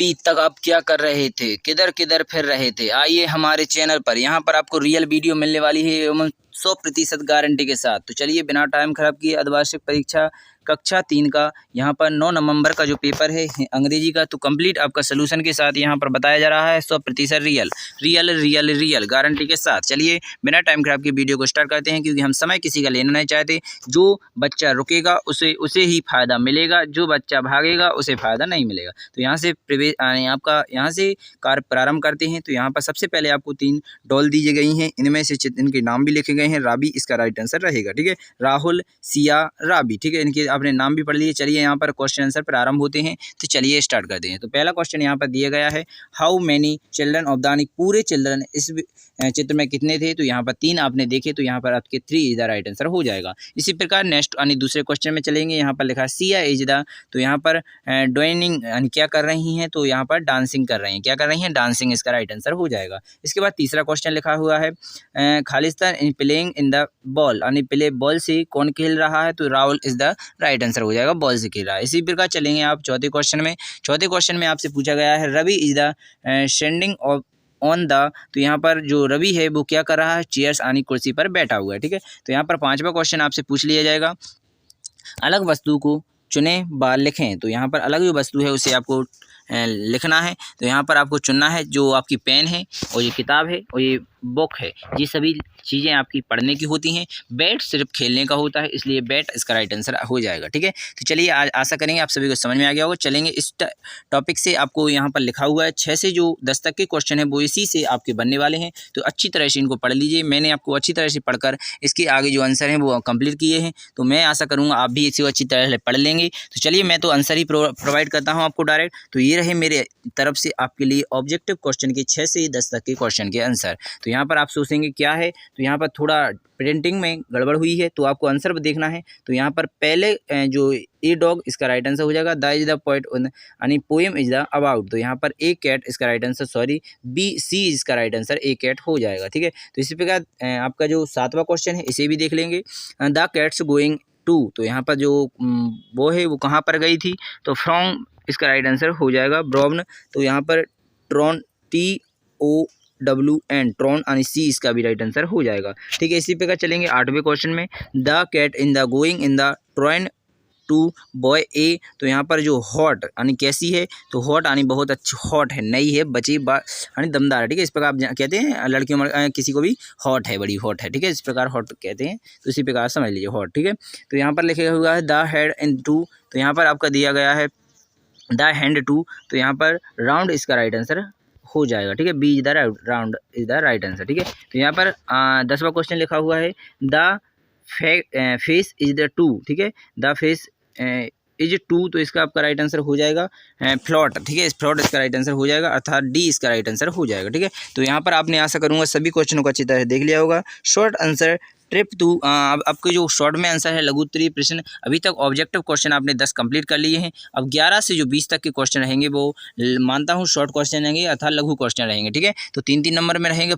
अभी तक आप क्या कर रहे थे, किधर किधर फिर रहे थे? आइए हमारे चैनल पर, यहाँ पर आपको रियल वीडियो मिलने वाली है एवं 100% गारंटी के साथ। तो चलिए बिना टाइम खराब किए अर्धवार्षिक परीक्षा कक्षा 3 का यहाँ पर 9 नवंबर का जो पेपर है अंग्रेजी का, तो कंप्लीट आपका सोल्यूशन के साथ यहाँ पर बताया जा रहा है। 100% real real real real guarantee के साथ। चलिए बिना टाइम खराब की वीडियो को स्टार्ट करते हैं, क्योंकि हम समय किसी का लेना नहीं चाहते। जो बच्चा रुकेगा उसे ही फ़ायदा मिलेगा, जो बच्चा भागेगा उसे फ़ायदा नहीं मिलेगा। तो यहाँ से प्रवेश आपका यहाँ से कार्य प्रारंभ करते हैं। तो यहाँ पर सबसे पहले आपको 3 डॉल दी गई हैं, इनमें से इनके नाम भी लिखे गए हैं। राबी इसका राइट आंसर रहेगा, ठीक है। राहुल, सिया, राबी, ठीक है। इनके आपने नाम भी पढ़ लिए। चलिए यहाँ पर क्वेश्चन आंसर प्रारंभ होते हैं। तो चलिए स्टार्ट करते हैं। तो पहला क्वेश्चन यहाँ पर दिया गया है, हाउ मैनी चिल्ड्रन ऑफ दानी, पूरे चिल्ड्रन इस चित्र में कितने थे? तो यहाँ पर 3 आपने देखे, तो यहाँ पर आपके 3 इज द राइट आंसर हो जाएगा। इसी प्रकार नेक्स्ट यानी दूसरे क्वेश्चन में चलेंगे। यहाँ पर लिखा सिया इज द, तो यहाँ पर ड्राइंग यानी क्या कर रही हैं? तो यहाँ पर डांसिंग कर रही हैं। क्या कर रही हैं? डांसिंग इसका राइट आंसर हो जाएगा। इसके बाद तीसरा क्वेश्चन लिखा हुआ है, Khalistan in playing in the ball, यानी प्ले बॉल से कौन खेल रहा है? तो Rahul is the right answer हो जाएगा, बॉल से खेल रहा है। इसी प्रकार चलेंगे आप चौथे क्वेश्चन में। चौथे क्वेश्चन में आपसे पूछा गया है, Ravi is the standing on the, तो यहाँ पर जो रवि है वो क्या कर रहा है? चेयर्स यानी कुर्सी पर बैठा हुआ है, ठीक है। तो यहाँ पर पांचवा क्वेश्चन आपसे पूछ लिया जाएगा, अलग वस्तु को चुने बार लिखें। तो यहाँ पर अलग जो वस्तु है उसे आपको लिखना है। तो यहाँ पर आपको चुनना है, जो आपकी पेन है और ये किताब है और ये बुक है, ये सभी चीज़ें आपकी पढ़ने की होती हैं। बैट सिर्फ खेलने का होता है, इसलिए बैट इसका राइट आंसर हो जाएगा, ठीक है। तो चलिए आज आशा करेंगे आप सभी को समझ में आ गया होगा। चलेंगे इस टॉपिक से, आपको यहाँ पर लिखा हुआ है 6 से जो 10 तक के क्वेश्चन है वो इसी से आपके बनने वाले हैं। तो अच्छी तरह से इनको पढ़ लीजिए। मैंने आपको अच्छी तरह से पढ़कर इसके आगे जो आंसर हैं वो कंप्लीट किए हैं। तो मैं आशा करूँगा आप भी इसे अच्छी तरह से पढ़ लेंगे। तो चलिए मैं तो आंसर ही प्रोवाइड करता हूँ आपको डायरेक्ट। तो ये रहे मेरे तरफ से आपके लिए ऑब्जेक्टिव क्वेश्चन के 6 से 10 तक के क्वेश्चन के आंसर। तो यहाँ पर आप सोचेंगे क्या है, तो यहाँ पर थोड़ा प्रिंटिंग में गड़बड़ हुई है, तो आपको आंसर देखना है। तो यहाँ पर पहले जो ए डॉग इसका राइट आंसर हो जाएगा, द इज द पोएट यानी पोएम इज द अबाउट, तो यहाँ पर ए कैट इसका right answer, sorry B C इसका राइट आंसर ए कैट हो जाएगा, ठीक है। तो इसी प्रकार आपका जो 7वां क्वेश्चन है इसे भी देख लेंगे, द कैट्स गोइंग टू, तो यहाँ पर जो वो है वो कहाँ पर गई थी? तो फ्रॉम इसका राइट आंसर हो जाएगा ब्राउन, तो यहाँ पर ट्रॉन TOWN ट्रॉन यानी सी इसका भी राइट आंसर हो जाएगा, ठीक है। इसी प्रकार चलेंगे 8वें क्वेश्चन में, the cat in the going in the train to boy a, तो यहाँ पर जो हॉट यानी कैसी है? तो हॉट यानी बहुत अच्छी, हॉट है, नई है, बची यानी दमदार है, ठीक है। इस प्रकार आप कहते हैं लड़कियों किसी को भी हॉट है, बड़ी हॉट है, ठीक है। इस प्रकार हॉट कहते हैं, तो इसी प्रकार समझ लीजिए हॉट, ठीक है। तो यहाँ पर लिखा हुआ है द हेड इन टू, तो यहाँ पर आपका दिया गया है द हैंड टू, तो यहाँ पर राउंड इसका राइट आंसर हो जाएगा, ठीक है। B is the round is the right answer, ठीक है। तो यहाँ पर 10वां क्वेश्चन लिखा हुआ है, the face is the two, ठीक है। द फेस इज टू, तो इसका आपका राइट आंसर हो जाएगा फ्लॉट, ठीक है। फ्लॉट इसका राइट आंसर हो जाएगा, अर्थात डी इसका राइट आंसर हो जाएगा, ठीक है। तो यहाँ पर आपने आशा करूँगा सभी क्वेश्चनों को अच्छी तरह देख लिया होगा। शॉर्ट आंसर ट्रिप टू, अब आपके जो शॉर्ट में आंसर है लघु उत्तरीय प्रश्न, अभी तक ऑब्जेक्टिव क्वेश्चन आपने 10 कंप्लीट कर लिए हैं। अब 11 से जो 20 तक के क्वेश्चन रहेंगे वो मानता हूँ शॉर्ट क्वेश्चन रहेंगे अर्थात लघु क्वेश्चन रहेंगे, ठीक है। तो 3-3 नंबर में रहेंगे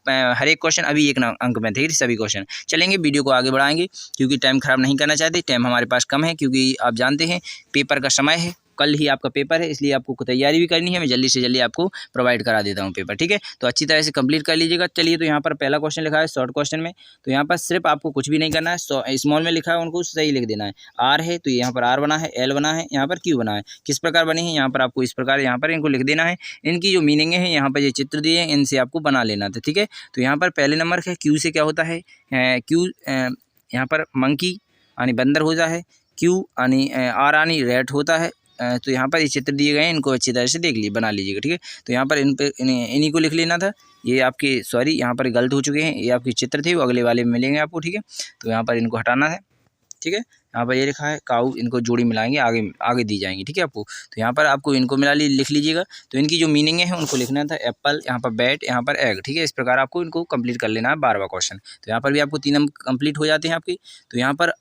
हर एक क्वेश्चन, अभी 1 अंक में थे सभी क्वेश्चन। चलेंगे वीडियो को आगे बढ़ाएंगे, क्योंकि टाइम खराब नहीं करना चाहते। टाइम हमारे पास कम है, क्योंकि आप जानते हैं पेपर का समय है, कल ही आपका पेपर है, इसलिए आपको तैयारी भी करनी है। मैं जल्दी से जल्दी आपको प्रोवाइड करा देता हूँ पेपर, ठीक है। तो अच्छी तरह से कंप्लीट कर लीजिएगा। चलिए तो यहाँ पर पहला क्वेश्चन लिखा है शॉर्ट क्वेश्चन में, तो यहाँ पर सिर्फ आपको कुछ भी नहीं करना है, स्मॉल में लिखा है उनको सही लिख देना है। आर है तो यहाँ पर आर बना है, एल बना है, यहाँ पर क्यू बना है। किस प्रकार बनी है? यहाँ पर आपको इस प्रकार यहाँ पर इनको लिख देना है। इनकी जो मीनिंग है यहाँ पर ये चित्र दिए हैं, इनसे आपको बना लेना था, ठीक है। तो यहाँ पर पहले नंबर है क्यू से क्या होता है? क्यू यहाँ पर मंकी यानी बंदर होता है, क्यू यानी आर यानी रैट होता है। तो यहाँ पर ये चित्र दिए गए हैं, इनको अच्छी तरह से देख लीजिए, बना लीजिएगा, ठीक है। तो यहाँ पर इन्हीं को लिख लेना था। ये आपके सॉरी यहाँ पर गलत हो चुके हैं, ये आपके चित्र थे वो अगले वाले में मिलेंगे आपको, ठीक है। तो यहाँ पर इनको हटाना है, ठीक है। यहाँ पर ये लिखा है काऊ, इनको जोड़ी मिलाएंगे, आगे दी जाएंगी, ठीक है आपको। तो यहाँ पर आपको इनको लिख लीजिएगा। तो इनकी जो मीनिंग है उनको लिखना था, एप्पल, यहाँ पर बैट, यहाँ पर एग, ठीक है। इस प्रकार आपको इनको कंप्लीट कर लेना है 12वां क्वेश्चन। तो यहाँ पर भी आपको 3 अंक कंप्लीट हो जाते हैं आपके। तो यहाँ पर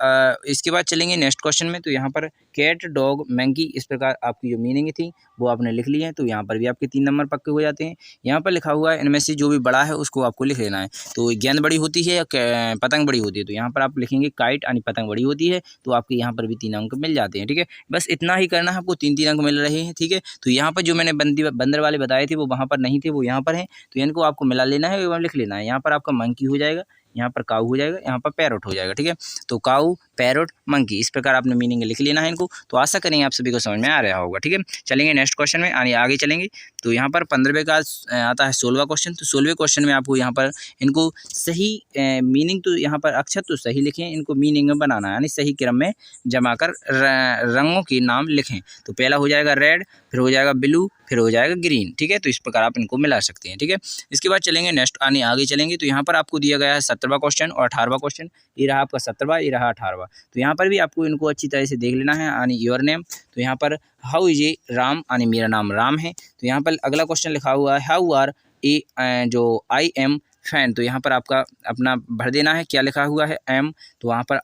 इसके बाद चलेंगे नेक्स्ट क्वेश्चन में। तो यहाँ पर कैट, डॉग, मैंकी, इस प्रकार आपकी जो मीनिंग थी वो आपने लिख ली है। तो यहाँ पर भी आपके 3 नंबर पक्के हो जाते हैं। यहाँ पर लिखा हुआ है इनमें से जो भी बड़ा है उसको आपको लिख लेना है। तो गेंद बड़ी होती है या पतंग बड़ी होती है? तो यहाँ पर आप लिखेंगे काइट यानी पतंग बड़ी होती है, तो आपके यहाँ पर भी 3 अंक मिल जाते हैं। ठीक है, बस इतना ही करना है आपको, 3-3 अंक मिल रहे हैं। ठीक है, तो यहाँ पर जो मैंने बंदर वाले बताए थे वो वहाँ पर नहीं थे, वो यहाँ पर हैं, तो इनको आपको मिला लेना है एवं लिख लेना है। यहाँ पर आपका मंकी हो जाएगा, यहाँ पर काऊ हो जाएगा, यहाँ पर पैरोट हो जाएगा। ठीक है, तो काऊ, पैरोट, मंकी, इस प्रकार आपने मीनिंग लिख लेना है इनको। तो आशा करेंगे आप सभी को समझ में आ रहा होगा। ठीक है, चलेंगे नेक्स्ट क्वेश्चन में, आगे चलेंगे। तो यहाँ पर 15वें का आता है 16वां क्वेश्चन। तो 16वें क्वेश्चन में आपको यहाँ पर इनको सही मीनिंग, तो यहाँ पर अक्षर तो सही लिखें, इनको मीनिंग में बनाना है, यानी सही क्रम में जमा कर रंगों के नाम लिखें। तो पहला हो जाएगा रेड, फिर हो जाएगा ब्लू, फिर हो जाएगा ग्रीन। ठीक है, तो इस प्रकार आप इनको मिला सकते हैं। ठीक है, इसके बाद चलेंगे नेक्स्ट आगे चलेंगे। तो यहाँ पर आपको दिया गया है 17वां क्वेश्चन और 18वां क्वेश्चन। ये रहा आपका 17वां, ये रहा 18वां। तो यहाँ पर भी आपको इनको अच्छी तरह से देख लेना है, यानी योर नेम। तो यहाँ पर हाउ इज ए राम, यानी मेरा नाम राम है। तो यहाँ पर अगला क्वेश्चन लिखा हुआ है हाउ आर ए, जो आई एम फैन। तो यहाँ पर आपका अपना भर देना है, क्या लिखा हुआ है एम, तो वहाँ पर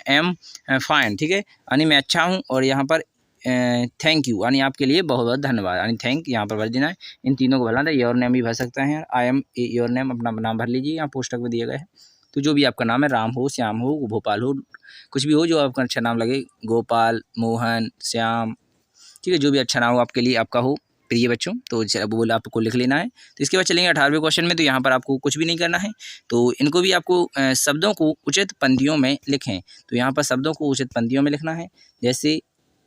एम फाइन। ठीक है, यानी मैं अच्छा हूँ, और यहाँ पर थैंक यू, यानी आपके लिए बहुत बहुत धन्यवाद, यानी थैंक यहाँ पर भर देना है। इन तीनों को भरना था, योर नेम भी भर सकते हैं, आई एम योर नेम अपना नाम भर लीजिए, यहाँ पोस्टक में दिया गया है। तो जो भी आपका नाम है, राम हो, श्याम हो, भोपाल हो, कुछ भी हो जो आपका अच्छा नाम लगे, गोपाल, मोहन, श्याम, ठीक है, जो भी अच्छा नाम हो आपके लिए, आपका हो प्रिय बच्चों, तो वो बोला आपको लिख लेना है। तो इसके बाद चलेंगे 18वें क्वेश्चन में। तो यहाँ पर आपको कुछ भी नहीं करना है, तो इनको भी आपको शब्दों को उचित पंक्तियों में लिखें। तो यहाँ पर शब्दों को उचित पंक्तियों में लिखना है, जैसे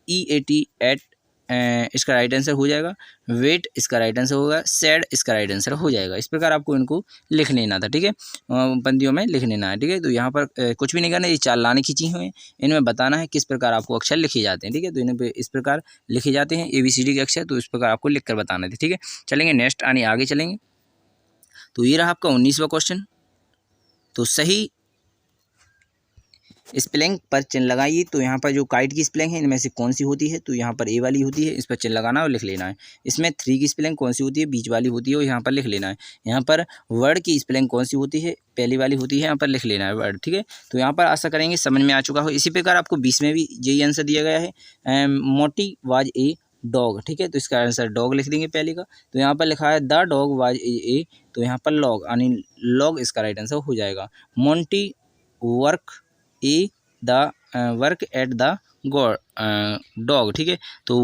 EAT एट, इसका राइट आंसर हो जाएगा, वेट इसका राइट आंसर होगा, सैड इसका राइट आंसर हो जाएगा। इस प्रकार आपको इनको लिख लेना था। ठीक है, पंक्तियों में लिख लेना है। ठीक है, तो यहाँ पर कुछ भी नहीं करना, ये 4 लाने खींची हुई हैं, इनमें बताना है किस प्रकार आपको अक्षर लिखे जाते हैं। ठीक है, तो इन्हें इस प्रकार लिखे जाते हैं ABCD के अक्षर, तो इस प्रकार आपको लिख कर बताना थे। ठीक है, चलेंगे नेक्स्ट आगे चलेंगे। तो ये रहा आपका 19वां क्वेश्चन। तो सही स्पेलिंग पर चिन्ह लगाइए। तो यहाँ पर जो काइट की स्पेलिंग है इनमें से कौन सी होती है, तो यहाँ पर ए वाली होती है, इस पर चिन्ह लगाना और लिख लेना है। इसमें 3 की स्पेलिंग कौन सी होती है, बीच वाली होती है, और यहाँ पर लिख लेना है। यहाँ पर वर्ड की स्पेलिंग कौन सी होती है, पहली वाली होती है, यहाँ पर लिख लेना है वर्ड। ठीक है, तो यहाँ पर आशा करेंगे समझ में आ चुका हो। इसी प्रकार आपको 20 में भी यही आंसर दिया गया है, मोटी वाज ए डॉग। ठीक है, तो इसका आंसर डॉग लिख देंगे पहले का। तो यहाँ पर लिखा है द डॉग वाज ए, तो यहाँ पर लॉग, यानी लॉग इसका राइट आंसर हो जाएगा। Monty work A the work at the dog. ठीक है, तो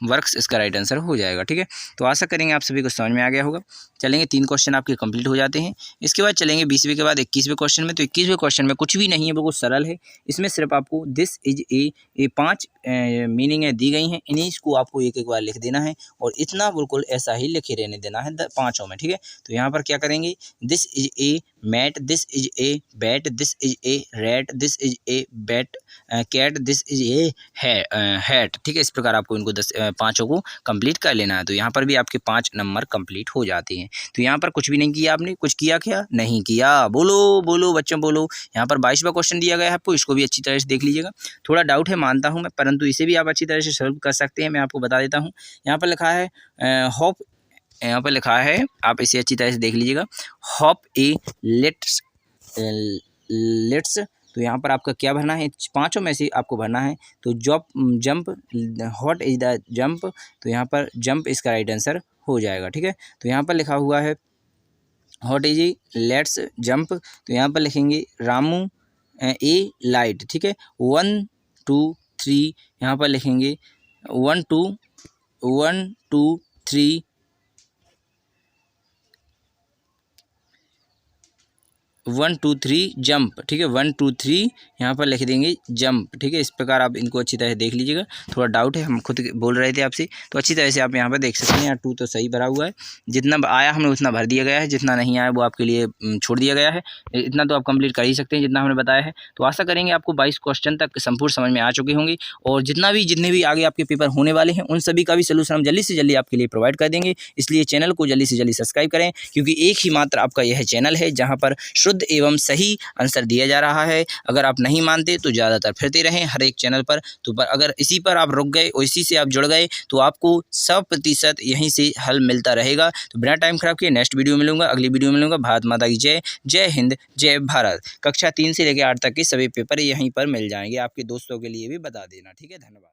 वर्क्स इसका राइट आंसर हो जाएगा। ठीक है, तो आशा करेंगे आप सभी को समझ में आ गया होगा। चलेंगे 3 क्वेश्चन आपके कंप्लीट हो जाते हैं। इसके बाद चलेंगे 20वें के बाद 21वें क्वेश्चन में। तो 21वें क्वेश्चन में कुछ भी नहीं है, बिल्कुल सरल है। इसमें सिर्फ आपको दिस इज ए 5 मीनिंगें दी गई हैं, इन्हीं को आपको एक बार लिख देना है, और इतना बिल्कुल ऐसा ही लिखे रहने देना है 5 में। ठीक है, तो यहाँ पर क्या करेंगे, this is a mat, this is a bat, this is a rat, this is a bat cat, this is a hat. ठीक है, इस प्रकार आपको इनको 5 को कंप्लीट कर लेना है। तो यहाँ पर भी आपके 5 नंबर कंप्लीट हो जाते हैं। तो यहाँ पर कुछ भी नहीं किया आपने, कुछ किया क्या, नहीं किया, बोलो बोलो बच्चों बोलो। यहाँ पर 22वां क्वेश्चन दिया गया है आपको, इसको भी अच्छी तरह से देख लीजिएगा। थोड़ा डाउट है मानता हूँ मैं, परंतु इसे भी आप अच्छी तरह से सॉल्व कर सकते हैं, मैं आपको बता देता हूँ। यहाँ पर लिखा है होप, यहाँ पर लिखा है, आप इसे अच्छी तरह से देख लीजिएगा, होप ए लेट्स। तो यहाँ पर आपका क्या भरना है, 5 में से आपको भरना है। तो jump, what is the jump, तो यहाँ पर जंप इसका राइट आंसर हो जाएगा। ठीक है, तो यहाँ पर लिखा हुआ है व्हाट इज लेट्स जंप, तो यहाँ पर लिखेंगे रामू ए लाइट। ठीक है, 1 2 3, यहाँ पर लिखेंगे 1 2 3 1 2 3 जंप। ठीक है, 1 2 3 यहाँ पर लिख देंगे जंप। ठीक है, इस प्रकार आप इनको अच्छी तरह से देख लीजिएगा। थोड़ा डाउट है, हम खुद बोल रहे थे आपसे, तो अच्छी तरह से आप यहाँ पर देख सकते हैं। यहाँ 2 तो सही भरा हुआ है, जितना आया हमने उतना भर दिया गया है, जितना नहीं आया वो आपके लिए छोड़ दिया गया है। इतना तो आप कंप्लीट कर ही सकते हैं जितना हमने बताया है। तो आशा करेंगे आपको 22 क्वेश्चन तक संपूर्ण समझ में आ चुके होंगे, और जितने भी आगे आपके पेपर होने वाले हैं उन सभी का भी सोल्यूशन हम जल्दी से जल्दी आपके लिए प्रोवाइड कर देंगे। इसलिए चैनल को जल्दी से जल्दी सब्सक्राइब करें, क्योंकि एक ही मात्र आपका यह चैनल है जहाँ पर शुद्ध एवं सही आंसर दिया जा रहा है। अगर आप नहीं मानते तो ज़्यादातर फिरते रहें हर एक चैनल पर, तो अगर इसी पर आप रुक गए और इसी से आप जुड़ गए तो आपको 100% यहीं से हल मिलता रहेगा। तो बिना टाइम खराब किए नेक्स्ट वीडियो मिलूंगा, अगली वीडियो मिलूंगा। भारत माता की जय, जय हिंद, जय भारत। कक्षा 3 से लेकर 8 तक के सभी पेपर यहीं पर मिल जाएंगे, आपके दोस्तों के लिए भी बता देना। ठीक है, धन्यवाद।